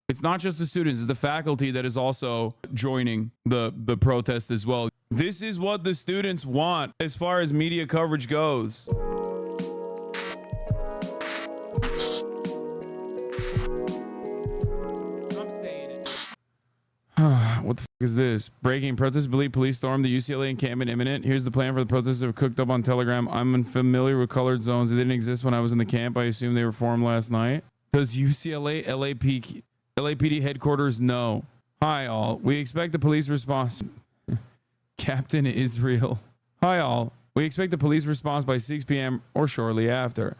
It's not just the students, it's the faculty that is also joining the protest as well. This is what the students want as far as media coverage goes. What the fuck is this? Breaking protest believe police storm the UCLA encampment imminent. Here's the plan for the protesters that were cooked up on Telegram. I'm unfamiliar with colored zones. They didn't exist when I was in the camp. I assume they were formed last night. Does UCLA LAPD headquarters know? Hi all. We expect the police response. Captain Israel. Hi all. We expect the police response by 6 p.m. or shortly after.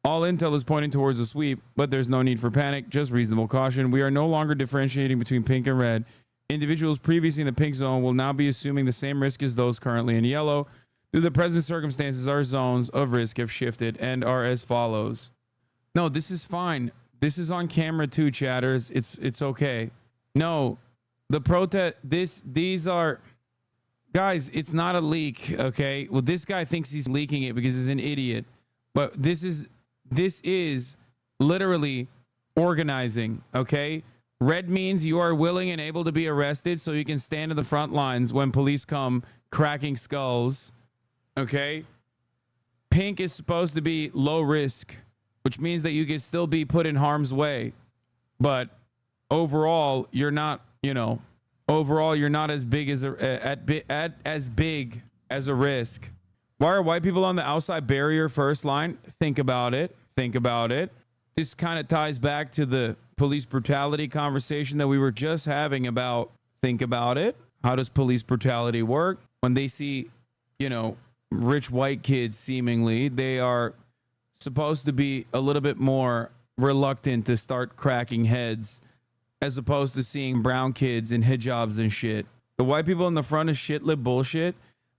All intel is pointing towards a sweep, but there's no need for panic, just reasonable caution. We are no longer differentiating between pink and red. Individuals previously in the pink zone will now be assuming the same risk as those currently in yellow. Due to the present circumstances, our zones of risk have shifted and are as follows. No, this is fine. This is on camera too, chatters. It's okay. No, the protest, these are, guys, it's not a leak, okay? Well, this guy thinks he's leaking it because he's an idiot. But this is literally organizing, okay? Red means you are willing and able to be arrested so you can stand in the front lines when police come cracking skulls, okay? Pink is supposed to be low risk, which means that you can still be put in harm's way. But overall, you're not, overall, you're not as big as as big as a risk. Why are white people on the outside barrier first line? Think about it. Think about it. This kind of ties back to the police brutality conversation that we were just having about. Think about it. How does police brutality work? When they see, rich white kids, seemingly, they are supposed to be a little bit more reluctant to start cracking heads as opposed to seeing brown kids in hijabs and shit. The white people in the front is shit-lib bullshit.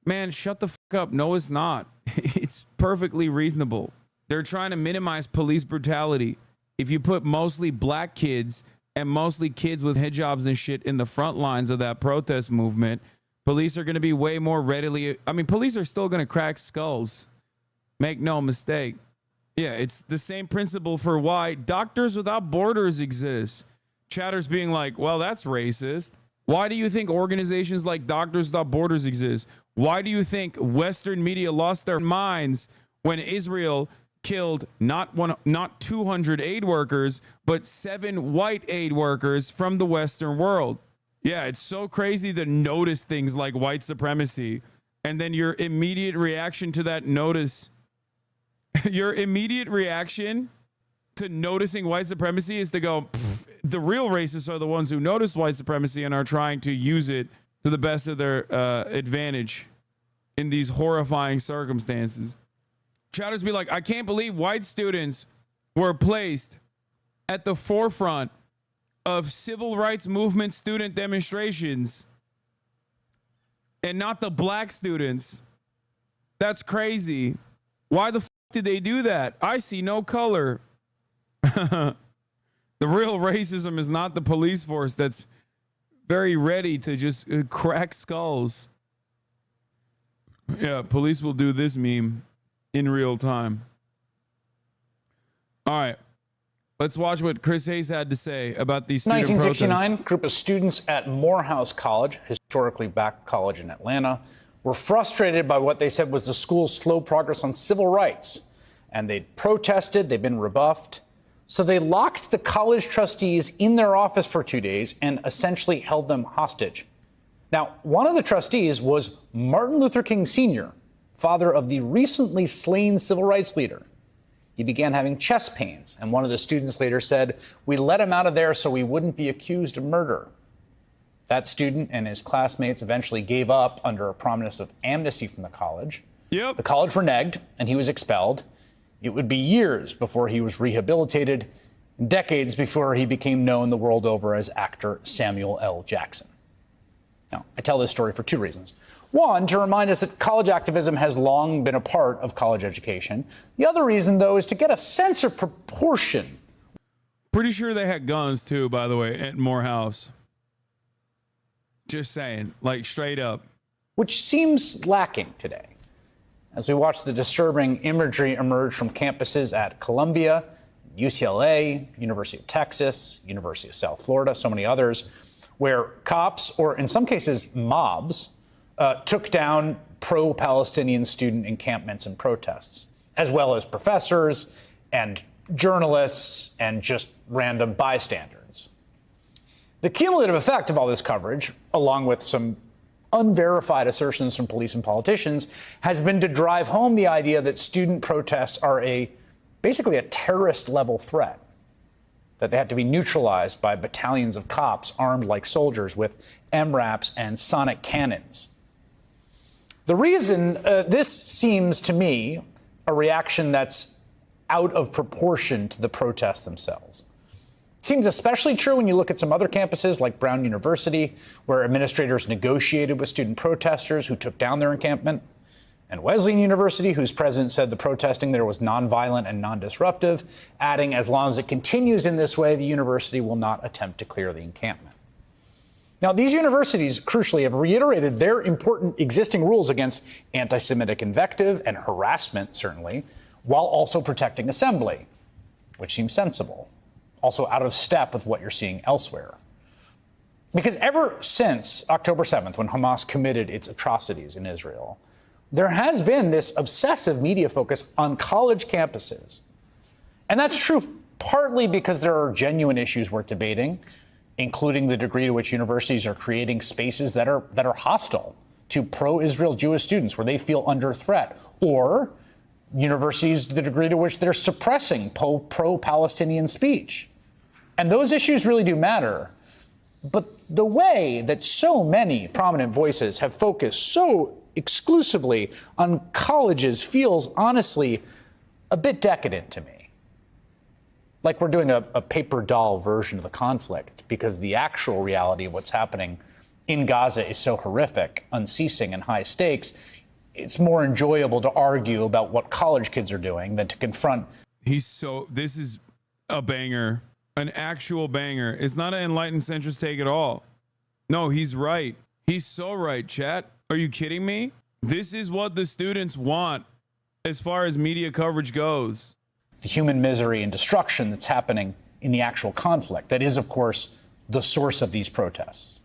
Man, shut the fuck up. No, it's not. It's perfectly reasonable. They're trying to minimize police brutality. If you put mostly black kids and mostly kids with hijabs and shit in the front lines of that protest movement, police are going to be way more readily. I mean, police are still going to crack skulls. Make no mistake. Yeah, it's the same principle for why Doctors Without Borders exists. Chatters being like, well, that's racist. Why do you think organizations like Doctors Without Borders exist? Why do you think Western media lost their minds when Israel killed not 200 aid workers, but 7 white aid workers from the Western world? Yeah, it's so crazy to notice things like white supremacy, and then your immediate reaction to that notice, your immediate reaction to noticing white supremacy is to go, the real racists are the ones who notice white supremacy and are trying to use it to the best of their advantage in these horrifying circumstances. Chatters be like, I can't believe white students were placed at the forefront of civil rights movement student demonstrations and not the black students. That's crazy. Why the f did they do that? I see no color. The real racism is not the police force that's very ready to just crack skulls. Yeah, police will do this meme in real time. All right. Let's watch what Chris Hayes had to say about these student 1969, protests. group of students at Morehouse College, historically black college in Atlanta, were frustrated by what they said was the school's slow progress on civil rights. And they protested, they've been rebuffed. So they locked the college trustees in their office for 2 days and essentially held them hostage. Now, one of the trustees was Martin Luther King Sr., father of the recently slain civil rights leader. He began having chest pains, and one of the students later said, "We let him out of there so we wouldn't be accused of murder." That student and his classmates eventually gave up under a promise of amnesty from the college. Yep. The college reneged, and he was expelled. It would be years before he was rehabilitated, decades before he became known the world over as actor Samuel L. Jackson. Now, I tell this story for 2 reasons. One, to remind us that college activism has long been a part of college education. The other reason, though, is to get a sense of proportion. Pretty sure they had guns, too, by the way, at Morehouse. Just saying, like, straight up. Which seems lacking today. As we watch the disturbing imagery emerge from campuses at Columbia, UCLA, University of Texas, University of South Florida, so many others, where cops, or in some cases mobs, took down pro-Palestinian student encampments and protests, as well as professors and journalists and just random bystanders. The cumulative effect of all this coverage, along with some unverified assertions from police and politicians, has been to drive home the idea that student protests are basically a terrorist-level threat, that they have to be neutralized by battalions of cops armed like soldiers with MRAPs and sonic cannons. The reason this seems to me a reaction that's out of proportion to the protests themselves. It seems especially true when you look at some other campuses like Brown University, where administrators negotiated with student protesters who took down their encampment, and Wesleyan University, whose president said the protesting there was nonviolent and non-disruptive, adding, as long as it continues in this way, the university will not attempt to clear the encampment. Now, these universities, crucially, have reiterated their important existing rules against anti-Semitic invective and harassment, certainly, while also protecting assembly, which seems sensible, also out of step with what you're seeing elsewhere. Because ever since October 7th, when Hamas committed its atrocities in Israel, there has been this obsessive media focus on college campuses. And that's true partly because there are genuine issues worth debating, including the degree to which universities are creating spaces that are hostile to pro-Israel Jewish students, where they feel under threat, or universities, the degree to which they're suppressing pro-Palestinian speech. And those issues really do matter. But the way that so many prominent voices have focused so exclusively on colleges feels honestly a bit decadent to me. Like we're doing a paper doll version of the conflict, because the actual reality of what's happening in Gaza is so horrific, unceasing, and high stakes. It's more enjoyable to argue about what college kids are doing than to confront. This is a banger, an actual banger. It's not an enlightened centrist take at all. No, he's right. He's so right, chat. Are you kidding me? This is what the students want as far as media coverage goes. The human misery and destruction that's happening in the actual conflict. That is, of course, the source of these protests.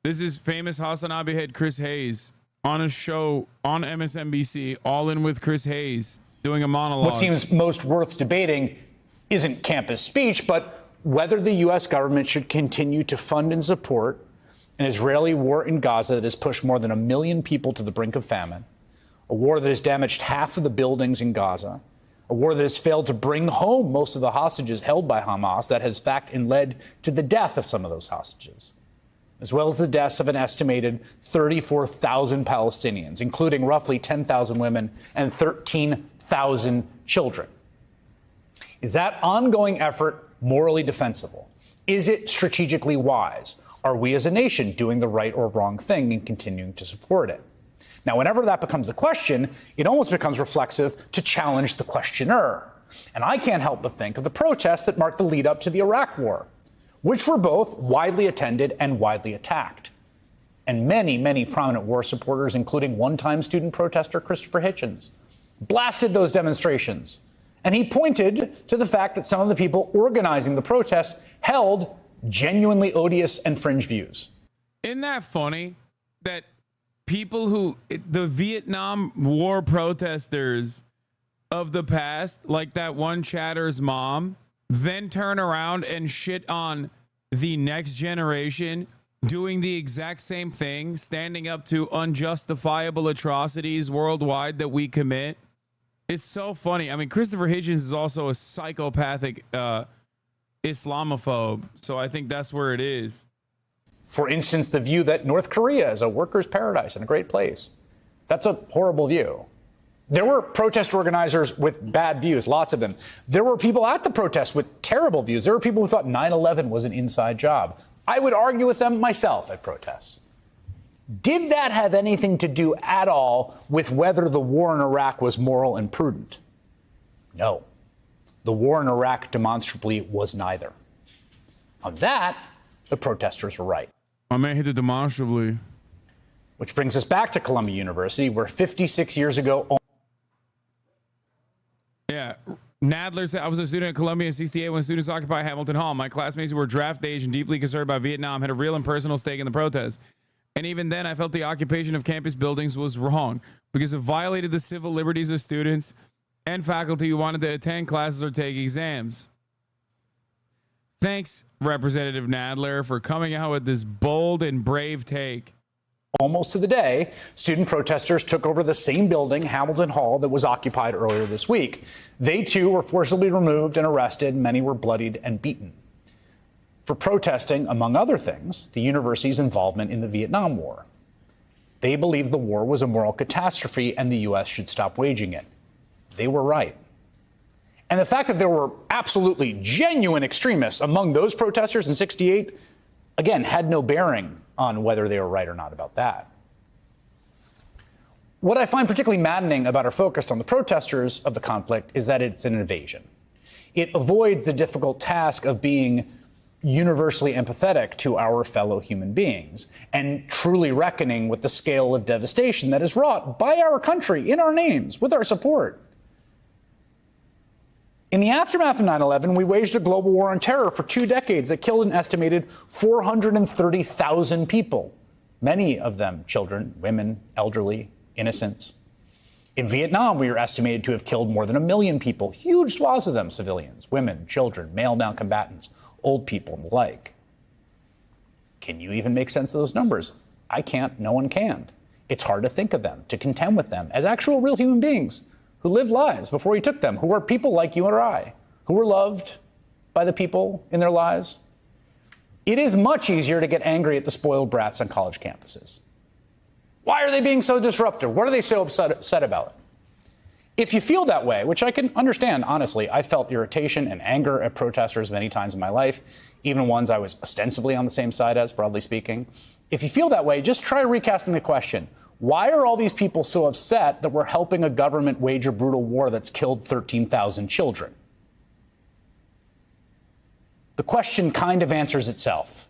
This is famous Hassan Abi head Chris Hayes on a show on MSNBC, All In with Chris Hayes, doing a monologue. What seems most worth debating isn't campus speech, but whether the U.S. government should continue to fund and support an Israeli war in Gaza that has pushed more than 1 million people to the brink of famine, a war that has damaged half of the buildings in Gaza, a war that has failed to bring home most of the hostages held by Hamas, that has, in fact, led to the death of some of those hostages, as well as the deaths of an estimated 34,000 Palestinians, including roughly 10,000 women and 13,000 children. Is that ongoing effort morally defensible? Is it strategically wise? Are we as a nation doing the right or wrong thing in continuing to support it? Now, whenever that becomes a question, it almost becomes reflexive to challenge the questioner. And I can't help but think of the protests that marked the lead up to the Iraq War, which were both widely attended and widely attacked. And many, many prominent war supporters, including one-time student protester Christopher Hitchens, blasted those demonstrations. And he pointed to the fact that some of the people organizing the protests held genuinely odious and fringe views. Isn't that funny that the Vietnam War protesters of the past, like that one chatter's mom, then turn around and shit on the next generation doing the exact same thing, standing up to unjustifiable atrocities worldwide that we commit? It's so funny. I mean, Christopher Hitchens is also a psychopathic Islamophobe, so I think that's where it is. For instance, the view that North Korea is a workers' paradise and a great place. That's a horrible view. There were protest organizers with bad views, lots of them. There were people at the protest with terrible views. There were people who thought 9/11 was an inside job. I would argue with them myself at protests. Did that have anything to do at all with whether the war in Iraq was moral and prudent? No. The war in Iraq demonstrably was neither. On that, the protesters were right. I may hit it demonstrably. Which brings us back to Columbia University, where 56 years ago... Yeah, Nadler said, I was a student at Columbia in 68 when students occupied Hamilton Hall. My classmates who were draft age and deeply concerned about Vietnam had a real and personal stake in the protest. And even then, I felt the occupation of campus buildings was wrong because it violated the civil liberties of students and faculty who wanted to attend classes or take exams. Thanks, Representative Nadler, for coming out with this bold and brave take. Almost to the day, student protesters took over the same building, Hamilton Hall, that was occupied earlier this week. They too were forcibly removed and arrested. Many were bloodied and beaten for protesting, among other things, the university's involvement in the Vietnam War. They believed the war was a moral catastrophe and the U.S. should stop waging it. They were right. And the fact that there were absolutely genuine extremists among those protesters in 68, again, had no bearing on whether they were right or not about that. What I find particularly maddening about our focus on the protesters of the conflict is that it's an invasion. It avoids the difficult task of being universally empathetic to our fellow human beings and truly reckoning with the scale of devastation that is wrought by our country in our names with our support. In the aftermath of 9/11, we waged a global war on terror for 2 decades that killed an estimated 430,000 people, many of them children, women, elderly, innocents. In Vietnam, we are estimated to have killed more than 1 million people, huge swaths of them civilians, women, children, male non-combatants, old people, and the like. Can you even make sense of those numbers? I can't. No one can. It's hard to think of them, to contend with them as actual real human beings who lived lives before we took them, who are people like you or I, who were loved by the people in their lives. It is much easier to get angry at the spoiled brats on college campuses. Why are they being so disruptive? What are they so upset about? If you feel that way, which I can understand, honestly, I felt irritation and anger at protesters many times in my life, even ones I was ostensibly on the same side as, broadly speaking. If you feel that way, just try recasting the question. Why are all these people so upset that we're helping a government wage a brutal war that's killed 13,000 children? The question kind of answers itself.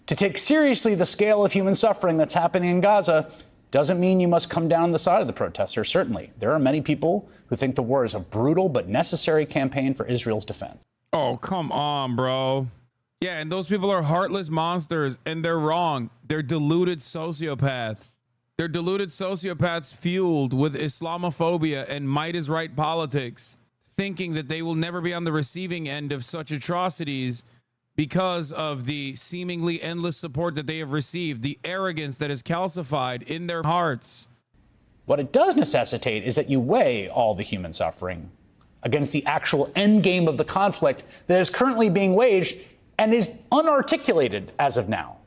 To take seriously the scale of human suffering that's happening in Gaza doesn't mean you must come down on the side of the protesters, certainly. There are many people who think the war is a brutal but necessary campaign for Israel's defense. Oh, come on, bro. Yeah, and those people are heartless monsters, and they're wrong. They're deluded sociopaths. They're deluded sociopaths fueled with Islamophobia and might is right politics, thinking that they will never be on the receiving end of such atrocities because of the seemingly endless support that they have received, the arrogance that is calcified in their hearts. What it does necessitate is that you weigh all the human suffering against the actual end game of the conflict that is currently being waged and is unarticulated as of now.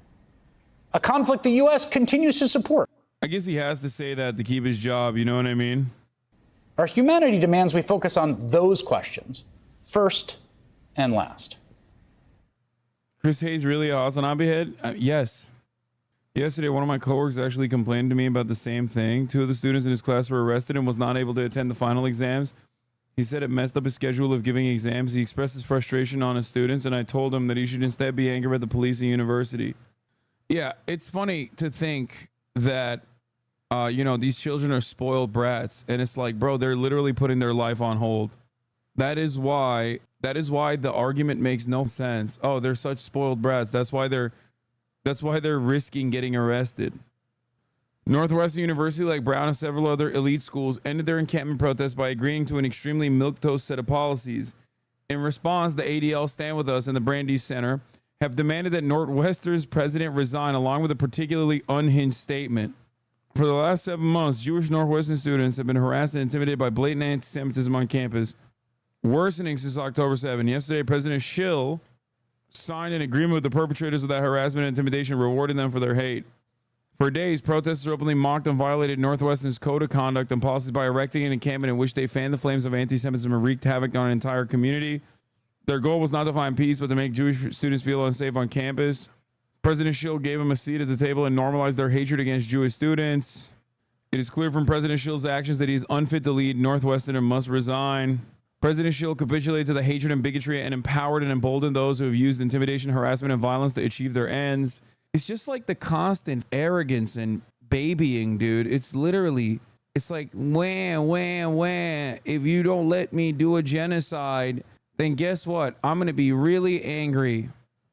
A conflict the U.S. continues to support. I guess he has to say that to keep his job, you know what I mean? Our humanity demands we focus on those questions first and last. Chris Hayes really a Hasanabi head? Yes. Yesterday, one of my coworkers actually complained to me about the same thing. 2 of the students in his class were arrested and was not able to attend the final exams. He said it messed up his schedule of giving exams. He expressed his frustration on his students, and I told him that he should instead be angry at the police and university. Yeah, it's funny to think that, these children are spoiled brats. And it's like, bro, they're literally putting their life on hold. That is why the argument makes no sense. Oh, they're such spoiled brats. That's why they're risking getting arrested. Northwestern University, like Brown and several other elite schools, ended their encampment protest by agreeing to an extremely milquetoast set of policies. In response, the ADL Stand With Us and the Brandeis Center have demanded that Northwestern's president resign, along with a particularly unhinged statement. For the last 7 months, Jewish Northwestern students have been harassed and intimidated by blatant anti-Semitism on campus, worsening since October 7. Yesterday, President Schill signed an agreement with the perpetrators of that harassment and intimidation, rewarding them for their hate. For days, protesters openly mocked and violated Northwestern's code of conduct and policies by erecting an encampment in which they fanned the flames of anti-Semitism and wreaked havoc on an entire community. Their goal was not to find peace, but to make Jewish students feel unsafe on campus. President Schill gave them a seat at the table and normalized their hatred against Jewish students. It is clear from President Schill's actions that he is unfit to lead Northwestern and must resign. President Schill capitulated to the hatred and bigotry and empowered and emboldened those who have used intimidation, harassment, and violence to achieve their ends. It's just like the constant arrogance and babying, dude. It's literally It's like, wham. If you don't let me do a genocide, then guess what? I'm going to be really angry.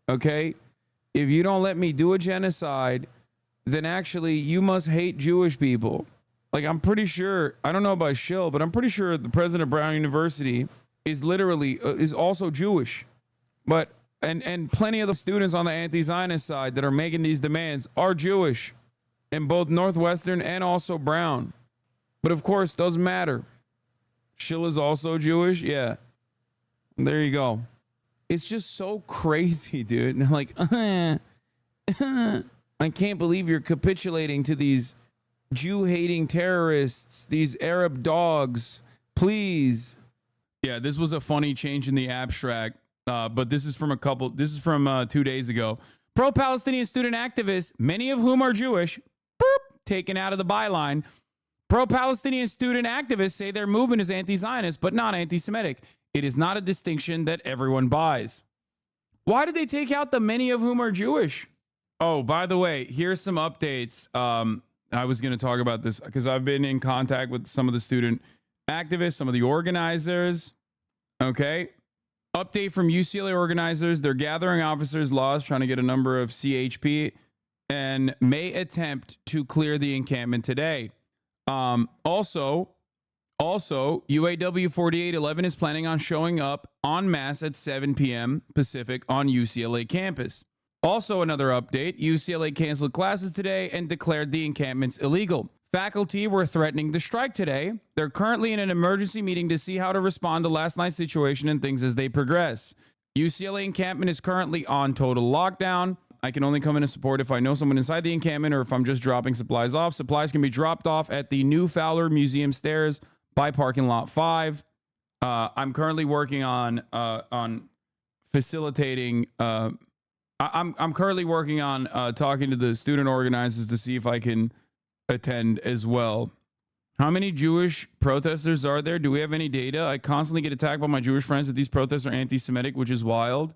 Okay? If you don't let me do a genocide, then actually you must hate Jewish people. Like, I'm pretty sure, I don't know about Schill, but I'm pretty sure the president of Brown University is literally, is also Jewish. But, and plenty of the students on the anti-Zionist side that are making these demands are Jewish in both Northwestern and also Brown. But of course, doesn't matter. Schill is also Jewish. Yeah. There you go. It's just so crazy, dude. And like, I can't believe you're capitulating to these Jew-hating terrorists, these Arab dogs. Please. Yeah, this was a funny change in the abstract, but this is from 2 days ago. Pro-Palestinian student activists, many of whom are Jewish, taken out of the byline. Pro-Palestinian student activists say their movement is anti-Zionist, but not anti-Semitic. It is not a distinction that everyone buys. Why did they take out the many of whom are Jewish? Oh, by the way, here's some updates. I was going to talk about this because I've been in contact with some of the student activists, some of the organizers. Okay. Update from UCLA organizers. They're gathering officers' laws, trying to get a number of CHP, and may attempt to clear the encampment today. Also, UAW 4811 is planning on showing up en masse at 7 p.m. Pacific on UCLA campus. Also, another update, UCLA canceled classes today and declared the encampments illegal. Faculty were threatening to strike today. They're currently in an emergency meeting to see how to respond to last night's situation and things as they progress. UCLA encampment is currently on total lockdown. I can only come in and support if I know someone inside the encampment or if I'm just dropping supplies off. Supplies can be dropped off at the New Fowler Museum stairs by parking lot 5. I'm currently working on facilitating. I'm currently working on talking to the student organizers to see if I can attend as well. How many Jewish protesters are there? Do we have any data? I constantly get attacked by my Jewish friends that these protests are anti-Semitic, which is wild.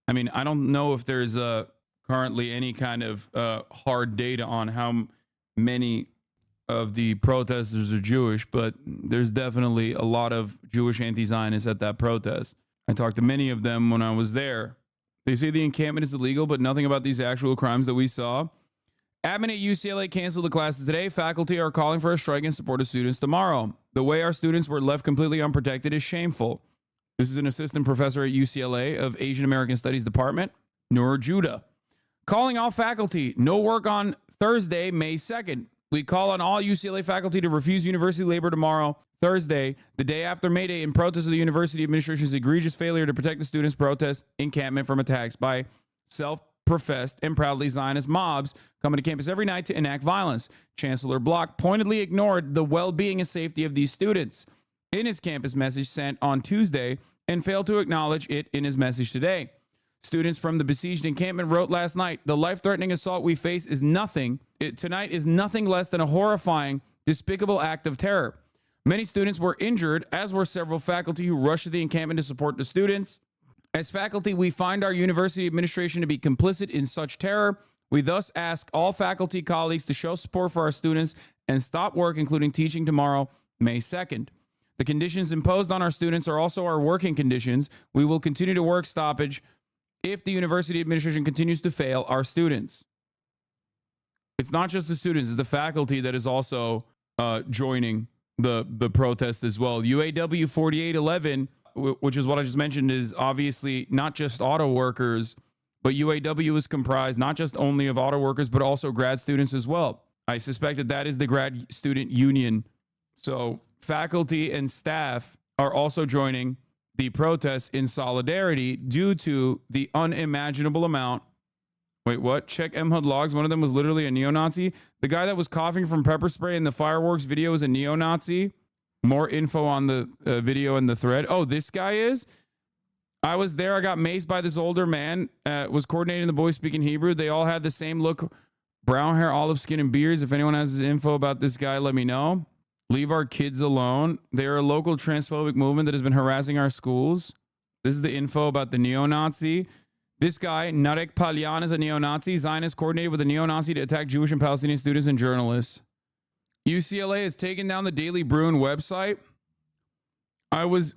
I mean, I don't know if there's currently any kind of hard data on how many of the protesters are Jewish, but there's definitely a lot of Jewish anti-Zionists at that protest. I talked to many of them when I was there. They say the encampment is illegal, but nothing about these actual crimes that we saw. Admin at UCLA canceled the classes today. Faculty are calling for a strike in support of students tomorrow. The way our students were left completely unprotected is shameful. This is an assistant professor at UCLA of Asian American Studies Department, Noor Judah. Calling all faculty, no work on Thursday, May 2nd. We call on all UCLA faculty to refuse university labor tomorrow, Thursday, the day after May Day, in protest of the university administration's egregious failure to protect the students' protest encampment from attacks by self-professed and proudly Zionist mobs coming to campus every night to enact violence. Chancellor Block pointedly ignored the well-being and safety of these students in his campus message sent on Tuesday and failed to acknowledge it in his message today. Students from the besieged encampment wrote last night, the life-threatening assault we face is tonight is nothing less than a horrifying, despicable act of terror. Many students were injured, as were several faculty who rushed to the encampment to support the students. As faculty, we find our university administration to be complicit in such terror. We thus ask all faculty colleagues to show support for our students and stop work, including teaching tomorrow, May 2nd. The conditions imposed on our students are also our working conditions. We will continue to work stoppage if the university administration continues to fail our students. It's not just the students, it's the faculty that is also joining the protest as well. UAW 4811, which is what I just mentioned, is obviously not just auto workers, but UAW is comprised not just only of auto workers, but also grad students as well. I suspect that that is the grad student union. So faculty and staff are also joining the protests in solidarity due to the unimaginable amount. Wait, what? Check MHUD logs. One of them was literally a neo-Nazi. The guy that was coughing from pepper spray in the fireworks video is a neo-Nazi. More info on the video and the thread. Oh, this guy is? I was there. I got maced by this older man. Was coordinating the boys speaking Hebrew. They all had the same look. Brown hair, olive skin, and beards. If anyone has info about this guy, let me know. Leave our kids alone. They are a local transphobic movement that has been harassing our schools. This is the info about the neo-Nazi. This guy, Narek Palyan, is a neo-Nazi. Zionist coordinated with a neo-Nazi to attack Jewish and Palestinian students and journalists. UCLA has taken down the Daily Bruin website.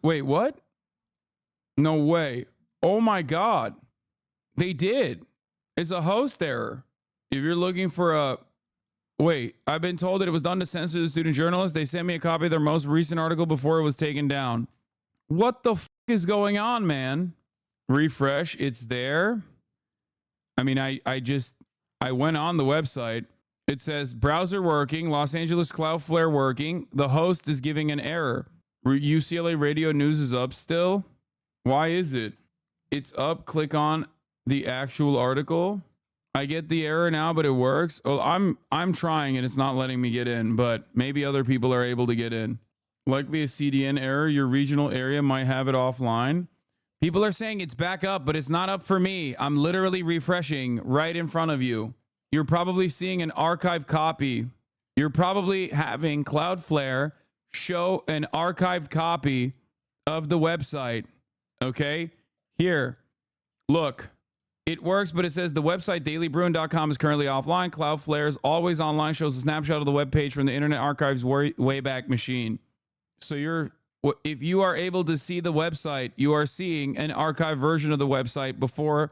Wait, what? No way. Oh my God. They did. It's a host error. If you're looking for a, wait, I've been told that it was done to censor the student journalist. They sent me a copy of their most recent article before it was taken down. What the f is going on, man? Refresh. It's there. I mean, I went on the website. It says browser working, Los Angeles Cloudflare working. The host is giving an error. UCLA Radio News is up still. Why is it? It's up. Click on the actual article. I get the error now, but it works. Oh, I'm trying and it's not letting me get in, but maybe other people are able to get in. Likely a CDN error. Your regional area might have it offline. People are saying it's back up, but it's not up for me. I'm literally refreshing right in front of you. You're probably seeing an archived copy. You're probably having Cloudflare show an archived copy of the website. Okay? Here. Look. It works, but it says the website dailybruin.com is currently offline. Cloudflare's always online shows a snapshot of the web page from the Internet Archive's Wayback Machine. So if you are able to see the website, you are seeing an archived version of the website before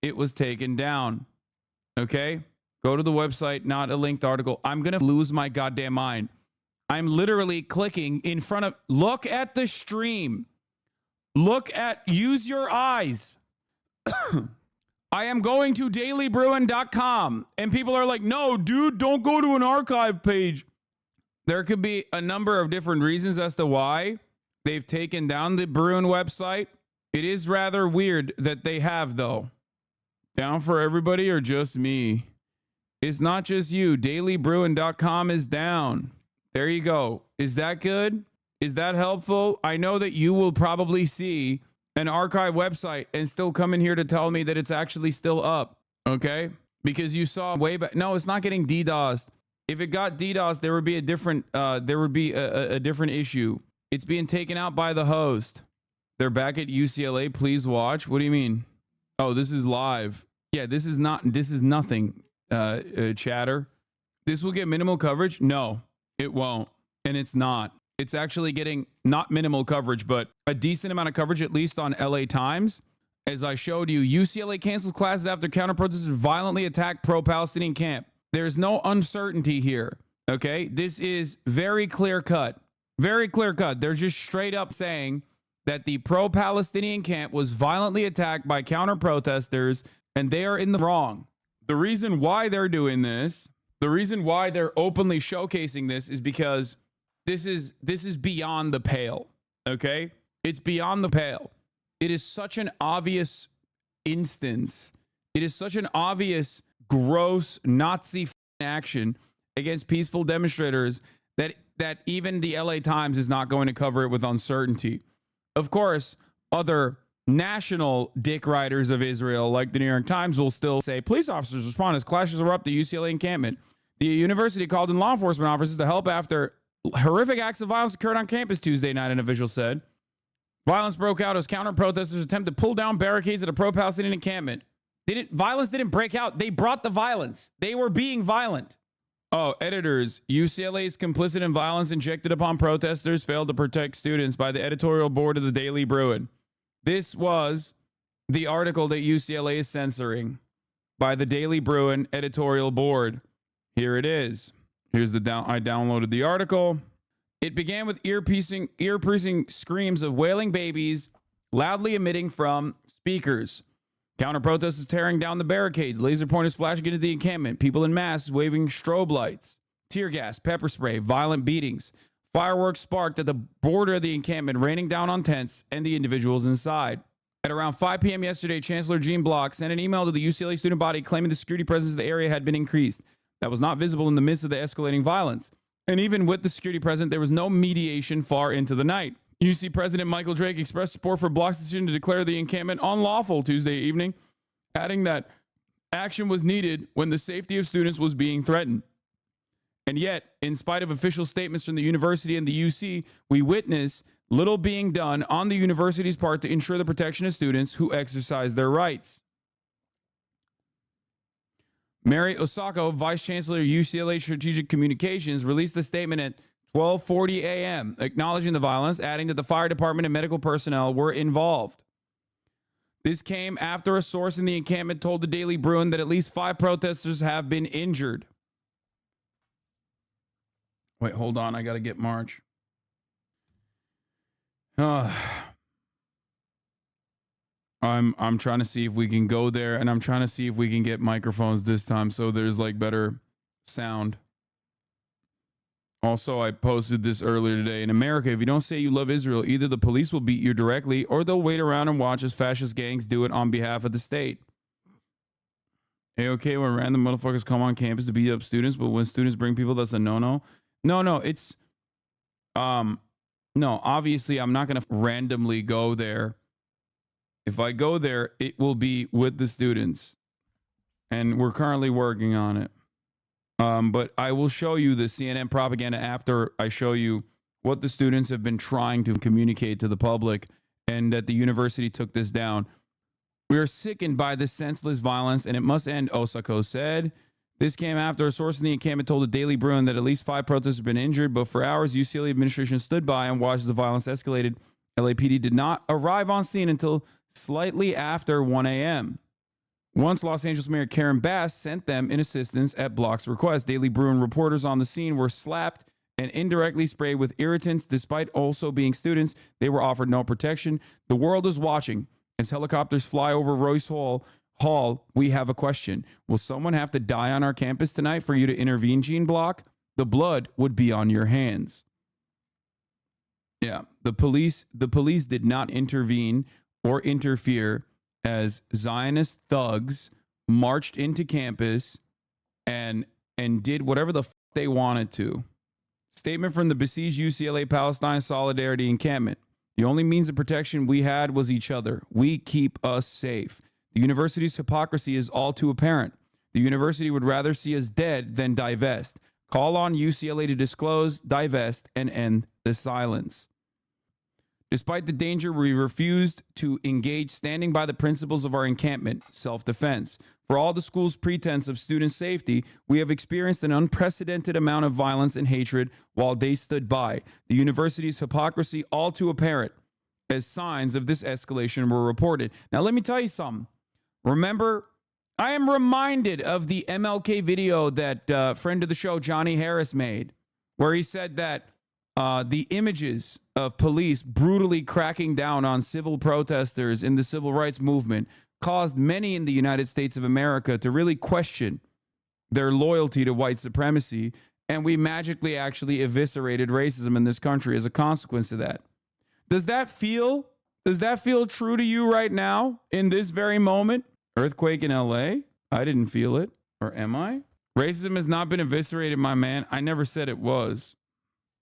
it was taken down. Okay? Go to the website, not a linked article. I'm going to lose my goddamn mind. I'm literally clicking in front of... Look at the stream. Use your eyes. I am going to dailybruin.com. And people are like, no, dude, don't go to an archive page. There could be a number of different reasons as to why they've taken down the Bruin website. It is rather weird that they have, though. Down for everybody or just me? It's not just you. dailybruin.com is down. There you go. Is that good? Is that helpful? I know that you will probably see an archive website and still come in here to tell me that it's actually still up. Okay? Because you saw way back. No, it's not getting DDoSed. If it got DDoSed, there would be a different a different issue. It's being taken out by the host. They're back at UCLA. Please watch. What do you mean? Oh, this is live. Yeah, this is nothing. Chatter. This will get minimal coverage? No, it won't. And it's not. It's actually getting not minimal coverage, but a decent amount of coverage, at least on LA Times. As I showed you, UCLA cancels classes after counter-protesters violently attack pro-Palestinian camp. There's no uncertainty here, okay? This is very clear-cut. Very clear-cut. They're just straight up saying that the pro-Palestinian camp was violently attacked by counter-protesters, and they are in the wrong. The reason why they're doing this, the reason why they're openly showcasing this is because this is beyond the pale, okay? It's beyond the pale. It is such an obvious instance. It is such an obvious, gross Nazi action against peaceful demonstrators that even the LA Times is not going to cover it with uncertainty. Of course, other national dick riders of Israel, like the New York Times, will still say police officers respond as clashes erupt at UCLA encampment. The university called in law enforcement officers to help after horrific acts of violence occurred on campus Tuesday night, an official said. Violence broke out as counter-protesters attempted to pull down barricades at a pro-Palestinian encampment. Violence didn't break out. They brought the violence. They were being violent. Oh, editors. UCLA's complicit in violence injected upon protesters failed to protect students by the editorial board of the Daily Bruin. This was the article that UCLA is censoring by the Daily Bruin editorial board. Here it is. Here's I downloaded the article. It began with ear-piercing screams of wailing babies loudly emitting from speakers. Counter-protesters tearing down the barricades, laser pointers flashing into the encampment, people in masks waving strobe lights, tear gas, pepper spray, violent beatings. Fireworks sparked at the border of the encampment, raining down on tents and the individuals inside. At around 5 p.m. yesterday, Chancellor Gene Block sent an email to the UCLA student body claiming the security presence of the area had been increased. That was not visible in the midst of the escalating violence. And even with the security present, there was no mediation far into the night. UC President Michael Drake expressed support for Block's decision to declare the encampment unlawful Tuesday evening, adding that action was needed when the safety of students was being threatened. And yet, in spite of official statements from the university and the UC, we witness little being done on the university's part to ensure the protection of students who exercise their rights. Mary Osako, Vice Chancellor of UCLA Strategic Communications, released a statement at 12:40 a.m. acknowledging the violence, adding that the fire department and medical personnel were involved. This came after a source in the encampment told the Daily Bruin that at least 5 protesters have been injured. Wait, hold on. I got to get March. I'm trying to see if we can go there, and I'm trying to see if we can get microphones this time so there's like better sound. Also, I posted this earlier today. In America, if you don't say you love Israel, either the police will beat you directly or they'll wait around and watch as fascist gangs do it on behalf of the state. Okay, when random motherfuckers come on campus to beat up students, but when students bring people, that's a no-no. No, it's no, obviously I'm not going to randomly go there. If I go there, it will be with the students, and we're currently working on it. But I will show you the CNN propaganda after I show you what the students have been trying to communicate to the public, and that the university took this down. We are sickened by this senseless violence, and it must end, Osako said. This came after a source in the encampment told the Daily Bruin that at least 5 protesters have been injured, but for hours, UCLA administration stood by and watched as the violence escalated. LAPD did not arrive on scene until slightly after 1 a.m. Once Los Angeles Mayor Karen Bass sent them in assistance at Block's request. Daily Bruin reporters on the scene were slapped and indirectly sprayed with irritants. Despite also being students, they were offered no protection. The world is watching. As helicopters fly over Royce Hall, we have a question. Will someone have to die on our campus tonight for you to intervene, Gene Block? The blood would be on your hands. Yeah, the police did not intervene or interfere as Zionist thugs marched into campus and did whatever the they wanted to. Statement from the besieged UCLA Palestine Solidarity encampment. The only means of protection we had was each other. We keep us safe. The university's hypocrisy is all too apparent. The university would rather see us dead than divest. Call on UCLA to disclose, divest, and end the silence. Despite the danger, we refused to engage, standing by the principles of our encampment, self-defense. For all the school's pretense of student safety, we have experienced an unprecedented amount of violence and hatred while they stood by. The university's hypocrisy all too apparent as signs of this escalation were reported. Now, let me tell you something. Remember, I am reminded of the MLK video that friend of the show, Johnny Harris, made, where he said that the images of police brutally cracking down on civil protesters in the civil rights movement caused many in the United States of America to really question their loyalty to white supremacy, and we magically actually eviscerated racism in this country as a consequence of that. Does that feel true to you right now in this very moment? Earthquake in LA? I didn't feel it. Or am I? Racism has not been eviscerated, my man. I never said it was.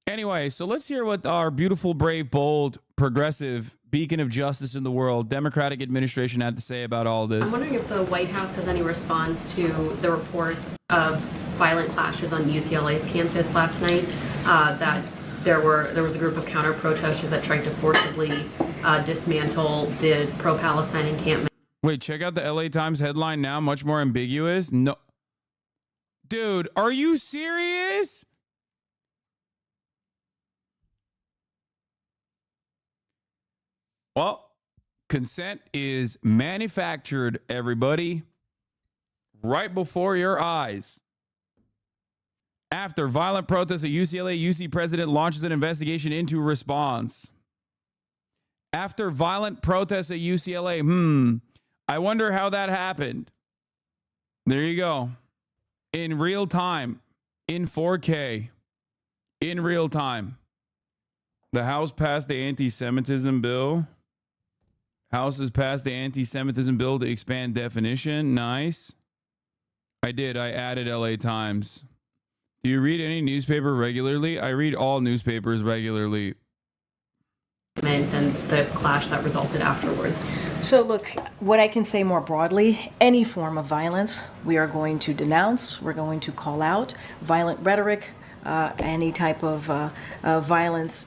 Anyway, so let's hear what our beautiful, brave, bold, progressive beacon of justice in the world, Democratic administration had to say about all this. I'm wondering if the White House has any response to the reports of violent clashes on UCLA's campus last night, that there was a group of counter-protesters that tried to forcibly dismantle the pro-Palestine encampment. Wait, check out the LA Times headline now, much more ambiguous. No. Dude, are you serious? Well, consent is manufactured, everybody, right before your eyes. After violent protests at UCLA, UC president launches an investigation into response. After violent protests at UCLA, I wonder how that happened. There you go. In real time, in 4K, in real time. The House passed the anti-Semitism bill. House has passed the anti-Semitism bill to expand definition. Nice. I did. I added LA Times. Do you read any newspaper regularly? I read all newspapers regularly. And the clash that resulted afterwards. So look, what I can say more broadly, any form of violence, we are going to denounce, we're going to call out violent rhetoric, any type of violence.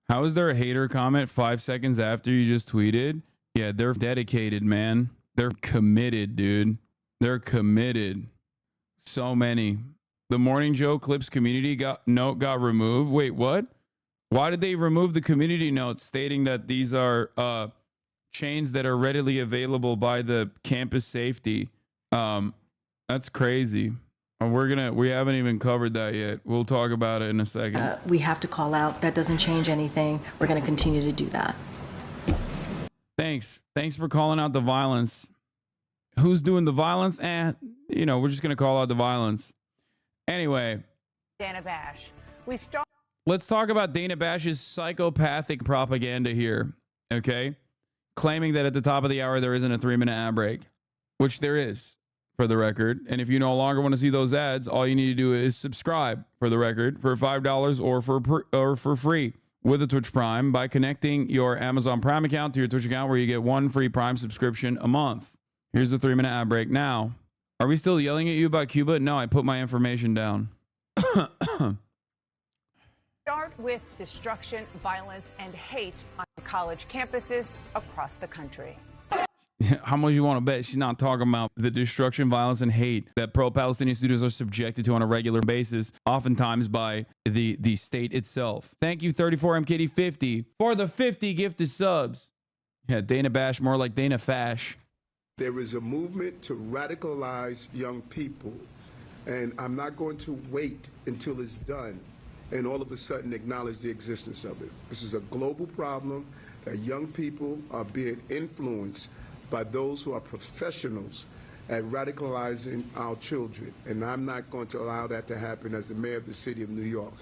How is there a hater comment 5 seconds after you just tweeted? Yeah, they're dedicated, man. They're committed, dude. They're committed. So many. The Morning Joe Clips community note got removed. Wait, what? Why did they remove the community note stating that these are chains that are readily available by the campus safety? That's crazy. We haven't even covered that yet. We'll talk about it in a second. We have to call out. That doesn't change anything. We're going to continue to do that. Thanks for calling out the violence. Who's doing the violence? We're just going to call out the violence. Anyway, Dana Bash. Let's talk about Dana Bash's psychopathic propaganda here, okay? Claiming that at the top of the hour there isn't a 3-minute ad break, which there is, for the record. And if you no longer want to see those ads, all you need to do is subscribe, for the record, for $5 or for free with a Twitch Prime by connecting your Amazon Prime account to your Twitch account, where you get 1 free Prime subscription a month. Here's the 3-minute ad break now. Are we still yelling at you about Cuba? No, I put my information down. Start with destruction, violence, and hate on college campuses across the country. How much you want to bet she's not talking about the destruction, violence, and hate that pro-Palestinian students are subjected to on a regular basis, oftentimes by the state itself. Thank you, 34MKD50, for the 50 gifted subs. Yeah, Dana Bash, more like Dana Fash. There is a movement to radicalize young people, and I'm not going to wait until it's done and all of a sudden acknowledge the existence of it. This is a global problem that young people are being influenced by those who are professionals at radicalizing our children, and I'm not going to allow that to happen as the mayor of the city of New York.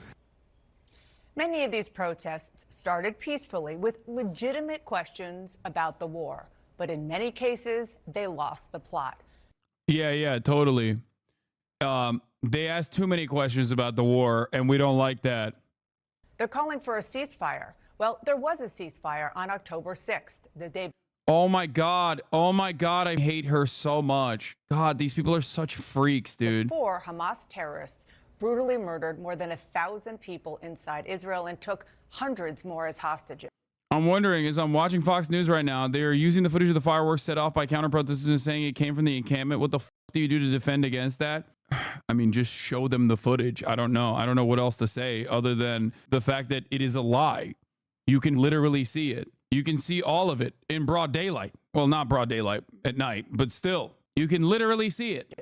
Many of these protests started peacefully with legitimate questions about the war, but in many cases, they lost the plot. Yeah, totally. They asked too many questions about the war, and we don't like that. They're calling for a ceasefire. Well, there was a ceasefire on October 6th, the day. Oh my God, I hate her so much. God, these people are such freaks, dude. Before Hamas terrorists brutally murdered more than 1,000 people inside Israel and took hundreds more as hostages. I'm wondering, as I'm watching Fox News right now, they are using the footage of the fireworks set off by counter-protesters and saying it came from the encampment. What the f do you do to defend against that? I mean, just show them the footage. I don't know what else to say other than the fact that it is a lie. You can literally see it. You can see all of it in broad daylight. Well, not broad daylight at night, but still, you can literally see it.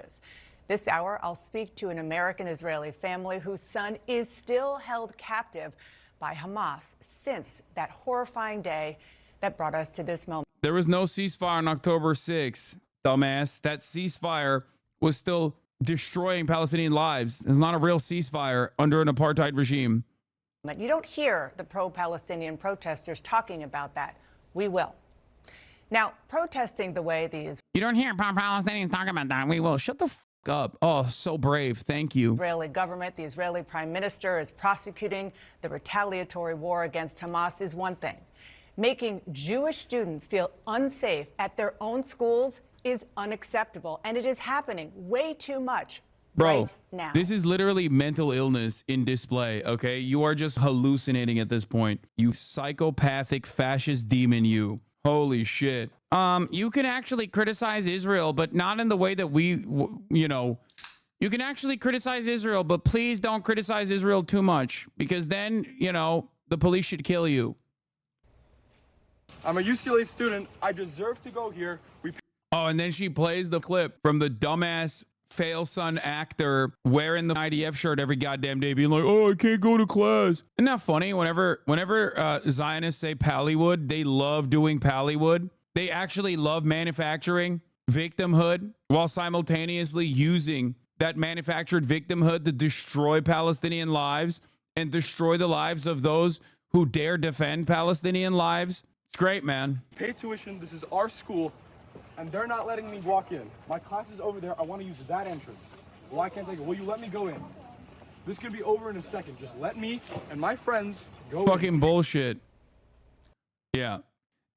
This hour, I'll speak to an American-Israeli family whose son is still held captive by Hamas since that horrifying day that brought us to this moment. There was no ceasefire on October 6th, dumbass. That ceasefire was still destroying Palestinian lives. It's not a real ceasefire under an apartheid regime. You don't hear the pro-Palestinian protesters talking about that. We will. Now, protesting the way these... You don't hear pro-Palestinians talking about that. We will. Shut the f up. Oh, so brave. Thank you. Israeli government, the Israeli prime minister is prosecuting the retaliatory war against Hamas is one thing. Making Jewish students feel unsafe at their own schools is unacceptable, and it is happening way too much. Bro, right now. This is literally mental illness in display, okay? You are just hallucinating at this point. You psychopathic fascist demon, you. Holy shit. You can actually criticize Israel, but not in the way that you can actually criticize Israel, but please don't criticize Israel too much, because then, the police should kill you. I'm a UCLA student. I deserve to go here. Oh, and then she plays the clip from the dumbass fail son actor wearing the IDF shirt every goddamn day, being like, oh, I can't go to class. Isn't that funny? Whenever Zionists say Pallywood, they love doing Pallywood. They actually love manufacturing victimhood while simultaneously using that manufactured victimhood to destroy Palestinian lives and destroy the lives of those who dare defend Palestinian lives. It's great, man. Pay tuition. This is our school. And they're not letting me walk in. My class is over there. I want to use that entrance. Why can't they go? Will you let me go in? This could be over in a second. Just let me and my friends go Fucking in. bullshit. Yeah.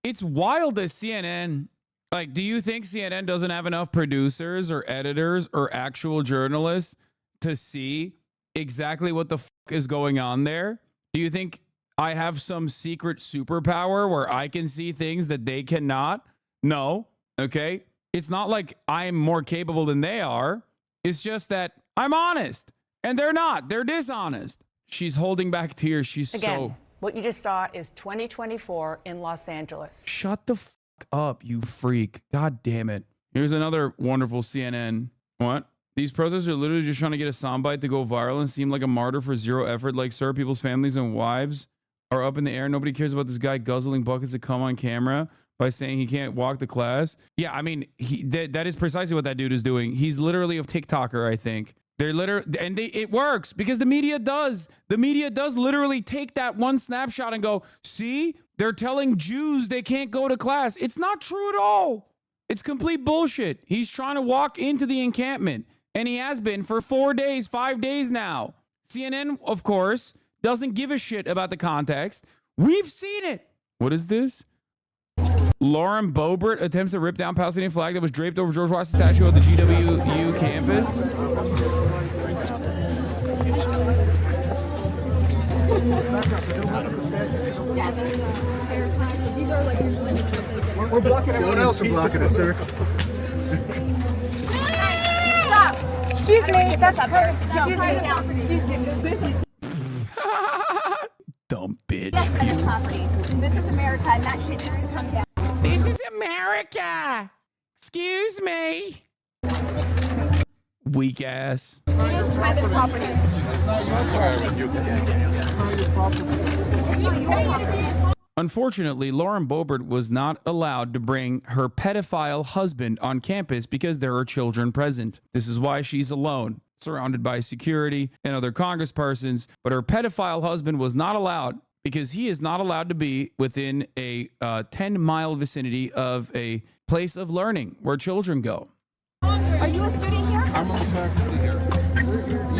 It's wild that CNN, like, do you think CNN doesn't have enough producers or editors or actual journalists to see exactly what the fuck is going on there? Do you think I have some secret superpower where I can see things that they cannot? No. Okay. It's not like I'm more capable than they are. It's just that I'm honest and they're not. They're dishonest. She's holding back tears. She's Again, so... what you just saw is 2024 in Los Angeles. Shut the fuck up, you freak. God damn it. Here's another wonderful CNN. What? These protests are literally just trying to get a soundbite to go viral and seem like a martyr for zero effort. Like, sir, people's families and wives are up in the air. Nobody cares about this guy guzzling buckets of cum on camera by saying he can't walk to class. Yeah, I mean, that is precisely what that dude is doing. He's literally a TikToker, I think. They're literally, and it works because the media does. The media does literally take that one snapshot and go, see, they're telling Jews they can't go to class. It's not true at all. It's complete bullshit. He's trying to walk into the encampment, and he has been for 4 days, 5 days now. CNN, of course, doesn't give a shit about the context. We've seen it. What is this? Lauren Boebert attempts to rip down Palestinian flag that was draped over George Washington statue at the GWU campus. We're blocking everyone else from blocking it, sir. Stop! Excuse me, that's up there. Excuse me. This is Dumb bitch. private property. This is America, and that shit needs to come down. This is America. Excuse me. Weak ass. It is private property. Unfortunately, Lauren Boebert was not allowed to bring her pedophile husband on campus because there are children present. This is why she's alone, surrounded by security and other congresspersons, but her pedophile husband was not allowed because he is not allowed to be within a 10-mile vicinity of a place of learning where children go. Are you a student here? I'm on the faculty here.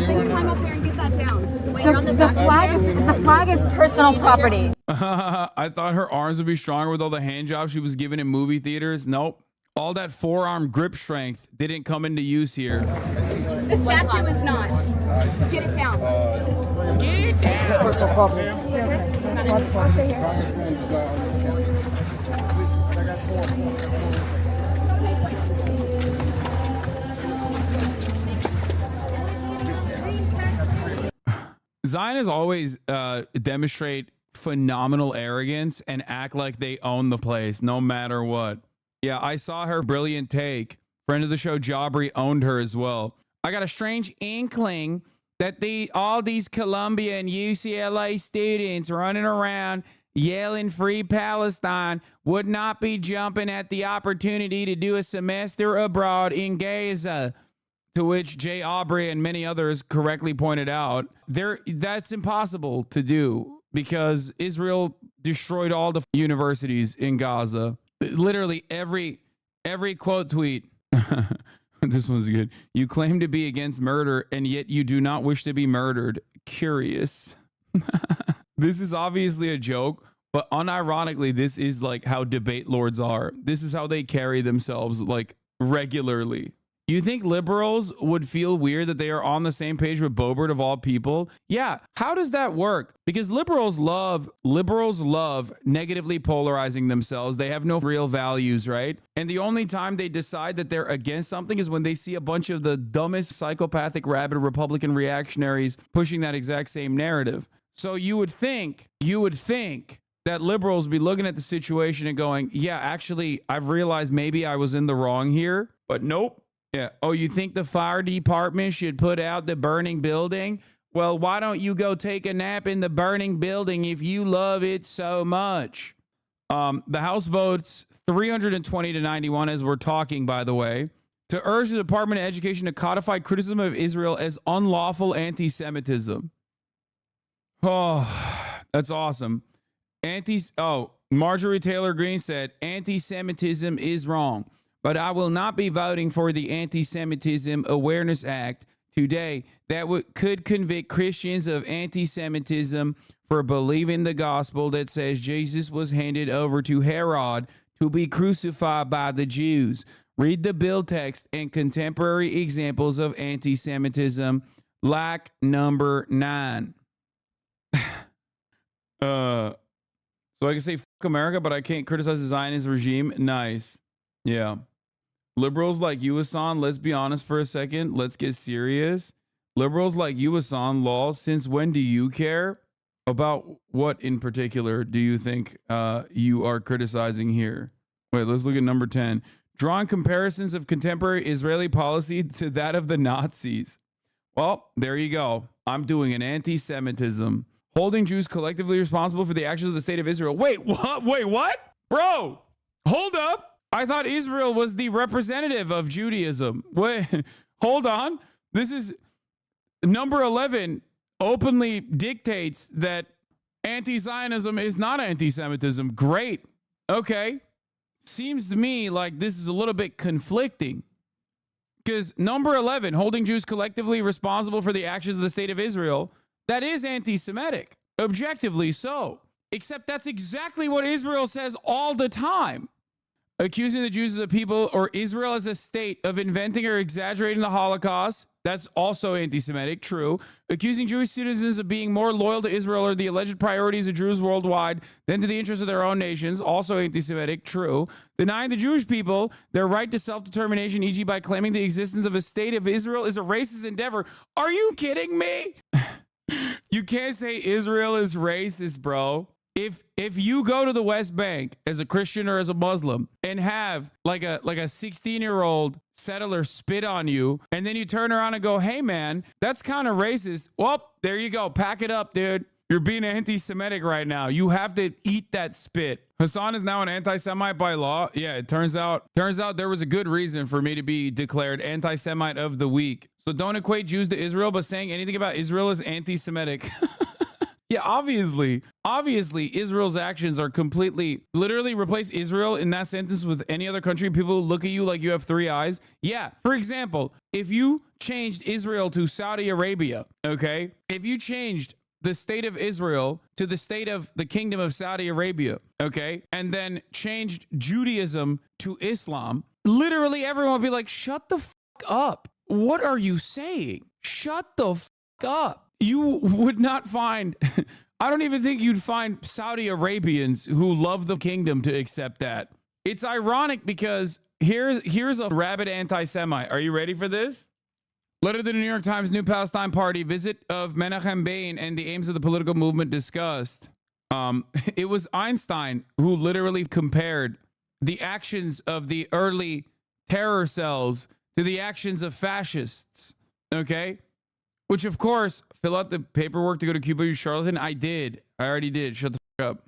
Then climb up there and get that down. Wait, you're on the flag is personal property. I thought her arms would be stronger with all the hand jobs she was given in movie theaters. Nope. All that forearm grip strength didn't come into use here. The statue is not. Get it down. Get it down. It's personal property. I'll stay here. I got 4. Zionists always demonstrate phenomenal arrogance and act like they own the place no matter what. Yeah, I saw her brilliant take. Friend of the show, Jabri, owned her as well. I got a strange inkling that all these Columbia and UCLA students running around yelling free Palestine would not be jumping at the opportunity to do a semester abroad in Gaza. To which Jay Aubrey and many others correctly pointed out, that's impossible to do because Israel destroyed all the universities in Gaza. Literally every quote tweet. This one's good. You claim to be against murder, and yet you do not wish to be murdered. Curious. This is obviously a joke, but unironically, this is like how debate lords are. This is how they carry themselves, like, regularly. You think liberals would feel weird that they are on the same page with Boebert of all people? Yeah. How does that work? Because liberals love negatively polarizing themselves. They have no real values, right? And the only time they decide that they're against something is when they see a bunch of the dumbest psychopathic rabid Republican reactionaries pushing that exact same narrative. So you would think that liberals be looking at the situation and going, yeah, actually, I've realized maybe I was in the wrong here, but nope. Yeah. Oh, you think the fire department should put out the burning building? Well, why don't you go take a nap in the burning building if you love it so much? The House votes 320 to 91 as we're talking, by the way, to urge the Department of Education to codify criticism of Israel as unlawful anti-Semitism. Oh, that's awesome. Marjorie Taylor Greene said, anti-Semitism is wrong. But I will not be voting for the Anti-Semitism Awareness Act today that could convict Christians of anti-Semitism for believing the gospel that says Jesus was handed over to Herod to be crucified by the Jews. Read the bill text and contemporary examples of anti-Semitism, like number 9. So I can say fuck America, but I can't criticize the Zionist regime. Nice. Yeah. Liberals like you, Hassan, let's be honest for a second. Let's get serious. Liberals like you, Hassan, law, since when do you care? About what in particular do you think you are criticizing here? Wait, let's look at number 10. Drawing comparisons of contemporary Israeli policy to that of the Nazis. Well, there you go. I'm doing an anti-Semitism. Holding Jews collectively responsible for the actions of the state of Israel. Wait, what? Wait, what? Bro, hold up. I thought Israel was the representative of Judaism. Wait, hold on. This is number 11. Openly dictates that anti-Zionism is not anti-Semitism. Great. Okay. Seems to me like this is a little bit conflicting. Because number 11, holding Jews collectively responsible for the actions of the state of Israel, that is anti-Semitic. Objectively so. Except that's exactly what Israel says all the time. Accusing the Jews as a people or Israel as a state of inventing or exaggerating the Holocaust, that's also anti-Semitic, true. Accusing Jewish citizens of being more loyal to Israel or the alleged priorities of Jews worldwide than to the interests of their own nations, also anti-Semitic, true. Denying the Jewish people their right to self-determination, e.g. by claiming the existence of a state of Israel is a racist endeavor. Are you kidding me? You can't say Israel is racist, bro. If you go to the West Bank as a Christian or as a Muslim and have like a 16-year-old settler spit on you, and then you turn around and go, hey man, that's kind of racist. Well, there you go. Pack it up, dude. You're being anti-Semitic right now. You have to eat that spit. Hassan is now an anti-Semite by law. Yeah, it turns out there was a good reason for me to be declared anti-Semite of the week. So don't equate Jews to Israel, but saying anything about Israel is anti-Semitic. Yeah, obviously, Israel's actions are literally replace Israel in that sentence with any other country. People look at you like you have three eyes. Yeah. For example, if you changed Israel to Saudi Arabia, okay? If you changed the state of Israel to the state of the kingdom of Saudi Arabia, okay? And then changed Judaism to Islam, literally everyone would be like, shut the f up. What are you saying? Shut the f up. You would not find, I don't even think you'd find Saudi Arabians who love the kingdom to accept that. It's ironic because here's a rabid anti-Semite. Are you ready for this? Letter to the New York Times, New Palestine Party, visit of Menachem Begin and the aims of the political movement discussed. It was Einstein who literally compared the actions of the early terror cells to the actions of fascists. Okay? Which, of course, fill out the paperwork to go to Cuba, you charlatan. I already did. Shut the fuck up.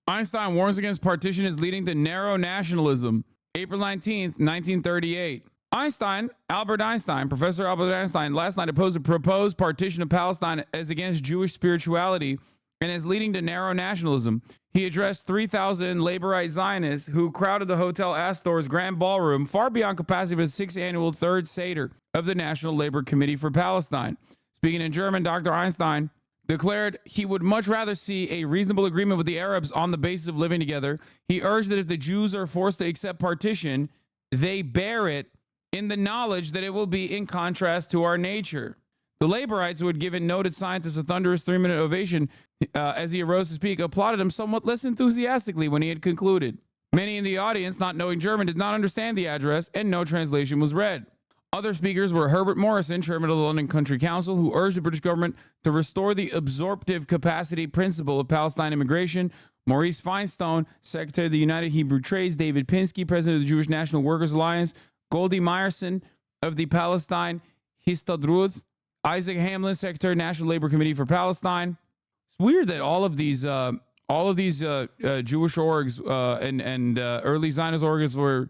Einstein warns against partition as leading to narrow nationalism. April 19th, 1938. Albert Einstein, Professor Albert Einstein, last night opposed a proposed partition of Palestine as against Jewish spirituality and as leading to narrow nationalism. He addressed 3,000 Laborite Zionists who crowded the Hotel Astor's Grand Ballroom far beyond capacity for the 6th annual Third Seder of the National Labor Committee for Palestine. Speaking in German, Dr. Einstein declared he would much rather see a reasonable agreement with the Arabs on the basis of living together. He urged that if the Jews are forced to accept partition, they bear it in the knowledge that it will be in contrast to our nature. The Laborites, who had given noted scientists a thunderous 3-minute ovation as he arose to speak, applauded him somewhat less enthusiastically when he had concluded. Many in the audience, not knowing German, did not understand the address, and no translation was read. Other speakers were Herbert Morrison, chairman of the London Country Council, who urged the British government to restore the absorptive capacity principle of Palestine immigration, Maurice Feinstein, secretary of the United Hebrew Trades, David Pinsky, president of the Jewish National Workers Alliance, Goldie Meyerson of the Palestine Histadrut, Isaac Hamlin, secretary of the National Labor Committee for Palestine. It's weird that all of these Jewish orgs and early Zionist orgs were,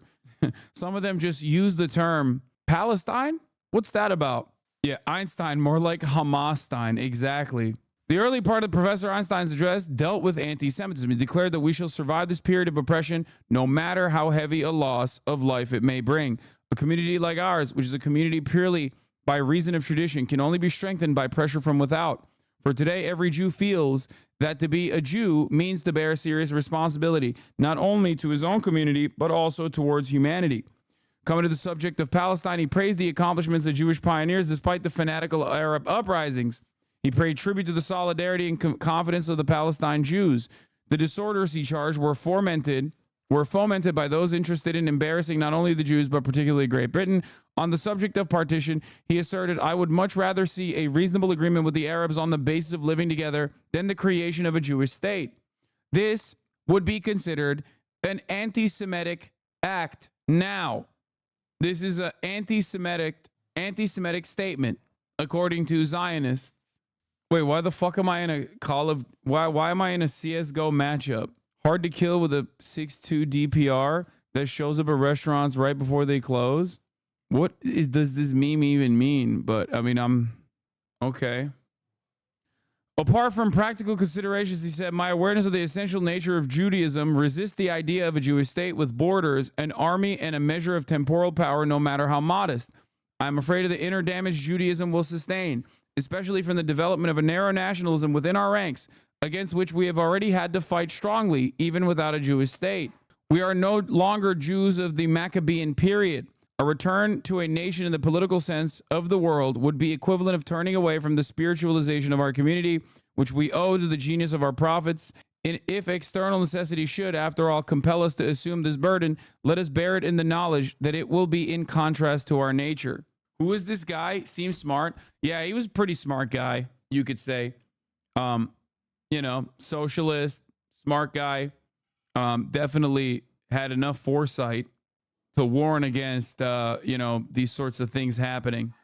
some of them just use the term Palestine? What's that about? Yeah, Einstein, more like Hamasstein, exactly. The early part of Professor Einstein's address dealt with anti-Semitism. He declared that we shall survive this period of oppression no matter how heavy a loss of life it may bring. A community like ours, which is a community purely by reason of tradition, can only be strengthened by pressure from without. For today, every Jew feels that to be a Jew means to bear serious responsibility, not only to his own community, but also towards humanity. Coming to the subject of Palestine, he praised the accomplishments of Jewish pioneers despite the fanatical Arab uprisings. He paid tribute to the solidarity and confidence of the Palestine Jews. The disorders, he charged, were fomented were fomented by those interested in embarrassing not only the Jews, but particularly Great Britain. On the subject of partition, he asserted, I would much rather see a reasonable agreement with the Arabs on the basis of living together than the creation of a Jewish state. This would be considered an anti-Semitic act. Now, this is an anti-Semitic statement, according to Zionists. Wait, why the fuck am I in a why am I in a CSGO matchup? Hard to kill with a 6'2 DPR that shows up at restaurants right before they close? Does this meme even mean? But I mean, I'm okay. Apart from practical considerations, he said, my awareness of the essential nature of Judaism resists the idea of a Jewish state with borders, an army, and a measure of temporal power, no matter how modest. I'm afraid of the inner damage Judaism will sustain, especially from the development of a narrow nationalism within our ranks, against which we have already had to fight strongly, even without a Jewish state. We are no longer Jews of the Maccabean period. A return to a nation in the political sense of the word would be equivalent of turning away from the spiritualization of our community, which we owe to the genius of our prophets. And if external necessity should, after all, compel us to assume this burden, let us bear it in the knowledge that it will be in contrast to our nature. Who is this guy? Seems smart. Yeah, he was a pretty smart guy, you could say. You know, socialist, smart guy. Definitely had enough foresight to warn against, these sorts of things happening.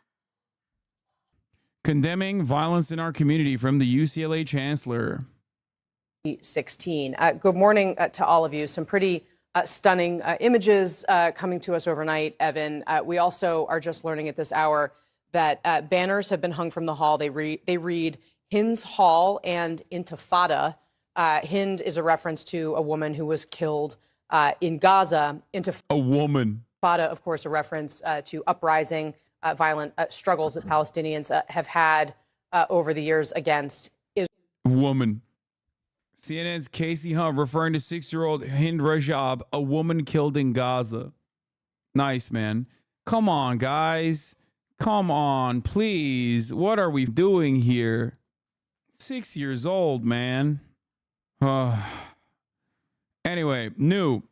Condemning violence in our community from the UCLA chancellor. 16. Good morning to all of you. Some pretty stunning images coming to us overnight, Evan. We also are just learning at this hour that banners have been hung from the hall. They read Hind's Hall and Intifada. Hind is a reference to a woman who was killed in Gaza. A woman. Intifada, of course, a reference to uprising, violent struggles that Palestinians have had over the years against Israel. Woman. CNN's Casey Hunt referring to 6-year-old Hind Rajab, a woman killed in Gaza. Nice, man. Come on, guys. Come on, please. What are we doing here? 6 years old, man. Anyway, new.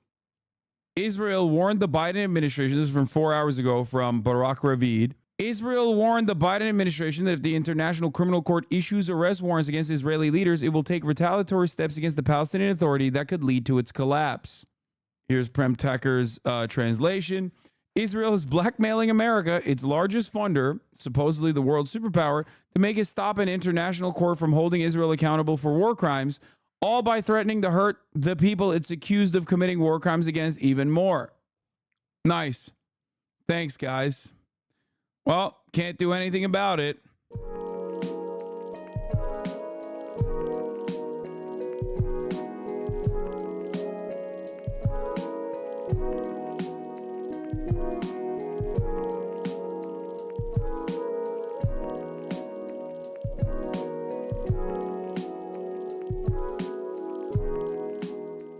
Israel warned the Biden administration, this is from 4 hours ago from Barak Ravid. Israel warned the Biden administration that if the International Criminal Court issues arrest warrants against Israeli leaders, it will take retaliatory steps against the Palestinian Authority that could lead to its collapse. Here's Prem Tacker's translation. Israel is blackmailing America, its largest funder, supposedly the world superpower, to make it stop an international court from holding Israel accountable for war crimes, all by threatening to hurt the people it's accused of committing war crimes against even more. Nice. Thanks, guys. Well, can't do anything about it.